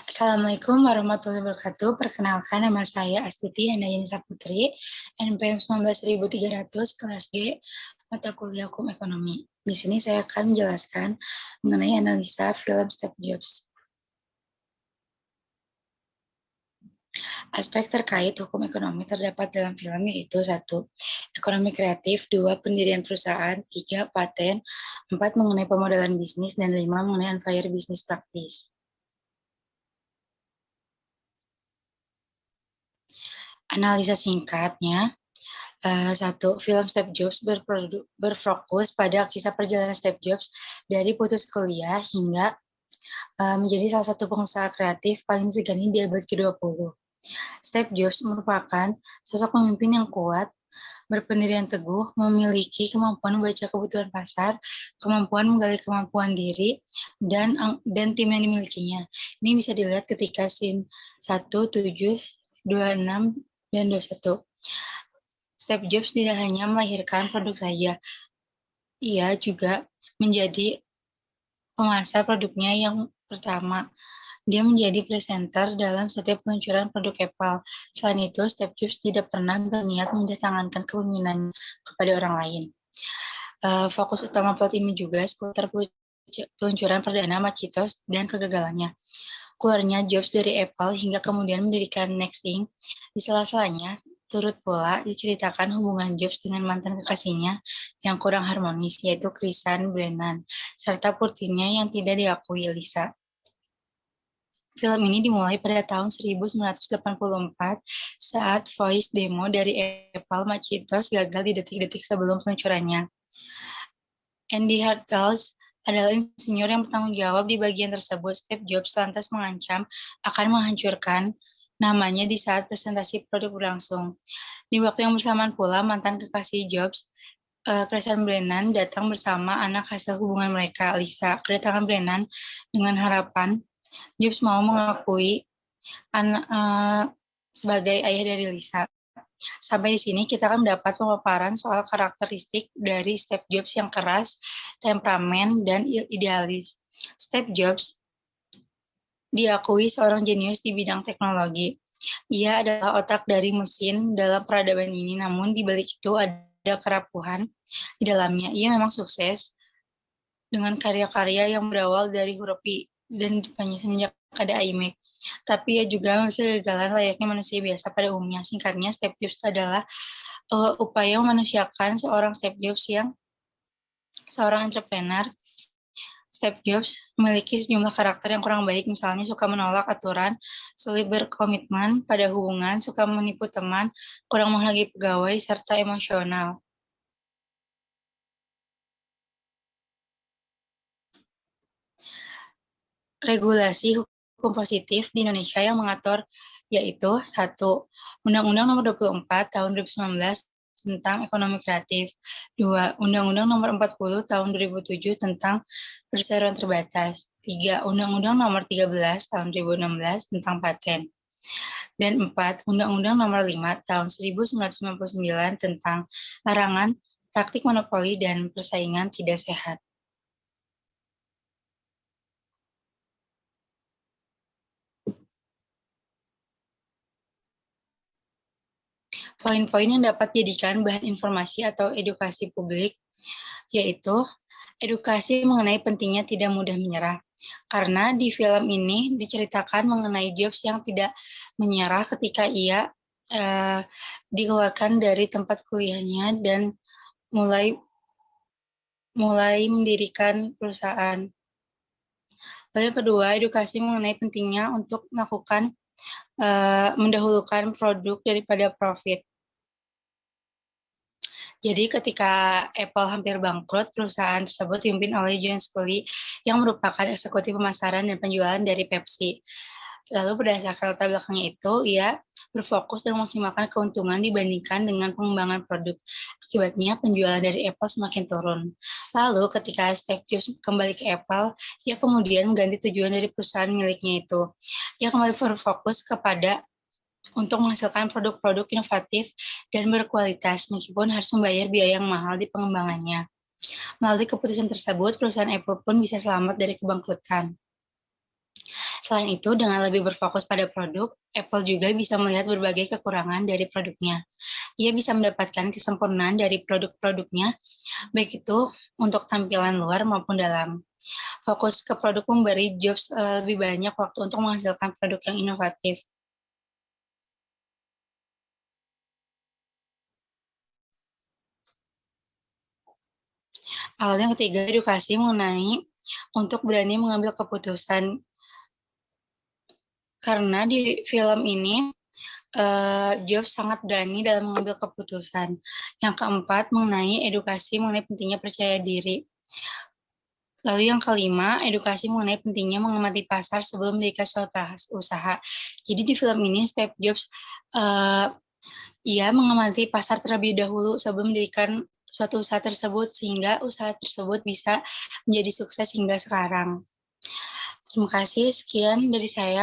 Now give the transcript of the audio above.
Assalamualaikum warahmatullahi wabarakatuh. Perkenalkan, nama saya Astuti Handayani Putri, NPM 19300, kelas G, mata kuliah Hukum Ekonomi. Di sini saya akan menjelaskan mengenai analisa film Steve Jobs. Aspek terkait hukum ekonomi terdapat dalam film yaitu 1. Ekonomi kreatif, 2. Pendirian perusahaan, 3. Paten, 4. Mengenai pemodalan bisnis, dan 5. Mengenai unfair business practice. Analisa singkatnya, 1. Film Steve Jobs berfokus pada kisah perjalanan Steve Jobs dari putus kuliah hingga menjadi salah satu pengusaha kreatif paling segani di abad ke-20. Steve Jobs merupakan sosok pemimpin yang kuat, berpendirian teguh, memiliki kemampuan membaca kebutuhan pasar, kemampuan menggali kemampuan diri, dan tim yang dimilikinya. Ini bisa dilihat ketika scene 1, 7, 26, dan 21. Steve Jobs tidak hanya melahirkan produk saja, ia juga menjadi pemasar produknya yang pertama. Dia menjadi presenter dalam setiap peluncuran produk Apple. Selain itu, Steve Jobs tidak pernah berniat mendatangkan kepemimpinan kepada orang lain. Fokus utama plot ini juga seputar peluncuran perdana Macintosh dan kegagalannya. Keluarnya Jobs dari Apple hingga kemudian mendirikan Nexting. Di sela-selanya, turut pula diceritakan hubungan Jobs dengan mantan kekasihnya yang kurang harmonis, yaitu Christian Brennan, serta putrinya yang tidak diakui Lisa. Film ini dimulai pada tahun 1984 saat voice demo dari Apple Macintosh gagal di detik-detik sebelum peluncurannya. Andy Hartels adalah insinyur yang bertanggung jawab di bagian tersebut. Steve Jobs lantas mengancam akan menghancurkan namanya di saat presentasi produk berlangsung. Di waktu yang bersamaan pula, mantan kekasih Jobs, Christian Brennan, datang bersama anak hasil hubungan mereka, Lisa. Kedatangan Brennan dengan harapan Jobs mau mengakui sebagai ayah dari Lisa. Sampai di sini kita akan mendapat pemaparan soal karakteristik dari Steve Jobs yang keras, temperamen, dan idealis. Steve Jobs diakui seorang jenius di bidang teknologi. Ia adalah otak dari mesin dalam peradaban ini, namun di balik itu ada kerapuhan di dalamnya. Ia memang sukses dengan karya-karya yang berawal dari huruf I dan dipanggil semenjak ada iMac. Tapi ia juga memiliki kegagalan layaknya manusia biasa pada umumnya. Singkatnya, Steve Jobs adalah upaya memanusiakan seorang Steve Jobs yang seorang entrepreneur. Steve Jobs memiliki sejumlah karakter yang kurang baik, misalnya suka menolak aturan, sulit berkomitmen pada hubungan, suka menipu teman, kurang menghargai pegawai, serta emosional. Regulasi hukum positif di Indonesia yang mengatur yaitu 1. Undang-Undang Nomor 24 Tahun 2019 tentang Ekonomi Kreatif, 2. Undang-Undang Nomor 40 Tahun 2007 tentang Perseroan Terbatas, 3. Undang-Undang Nomor 13 Tahun 2016 tentang Paten, dan 4. Undang-Undang Nomor 5 Tahun 1999 tentang Larangan Praktik Monopoli dan Persaingan Tidak Sehat. Poin-poin yang dapat dijadikan bahan informasi atau edukasi publik, yaitu edukasi mengenai pentingnya tidak mudah menyerah. Karena di film ini diceritakan mengenai Jobs yang tidak menyerah ketika ia dikeluarkan dari tempat kuliahnya dan mulai mendirikan perusahaan. Lalu yang kedua, edukasi mengenai pentingnya untuk melakukan mendahulukan produk daripada profit. Jadi ketika Apple hampir bangkrut, perusahaan tersebut dipimpin oleh John Sculley yang merupakan eksekutif pemasaran dan penjualan dari Pepsi. Lalu berdasarkan latar belakangnya itu, ia berfokus dan memaksimalkan keuntungan dibandingkan dengan pengembangan produk. Akibatnya penjualan dari Apple semakin turun. Lalu ketika Steve Jobs kembali ke Apple, ia kemudian mengganti tujuan dari perusahaan miliknya itu. Ia kembali berfokus kepada untuk menghasilkan produk-produk inovatif dan berkualitas, meskipun harus membayar biaya yang mahal di pengembangannya. Melalui keputusan tersebut, perusahaan Apple pun bisa selamat dari kebangkrutan. Selain itu, dengan lebih berfokus pada produk, Apple juga bisa melihat berbagai kekurangan dari produknya. Ia bisa mendapatkan kesempurnaan dari produk-produknya, baik itu untuk tampilan luar maupun dalam. Fokus ke produk memberi Jobs lebih banyak waktu untuk menghasilkan produk yang inovatif. Lalu yang ketiga, edukasi mengenai untuk berani mengambil keputusan. Karena di film ini, Jobs sangat berani dalam mengambil keputusan. Yang keempat, mengenai edukasi mengenai pentingnya percaya diri. Lalu yang kelima, edukasi mengenai pentingnya mengamati pasar sebelum mendirikan suatu usaha. Jadi di film ini Steve Jobs, ia mengamati pasar terlebih dahulu sebelum mendirikan suatu usaha tersebut, sehingga usaha tersebut bisa menjadi sukses hingga sekarang. Terima kasih, sekian dari saya.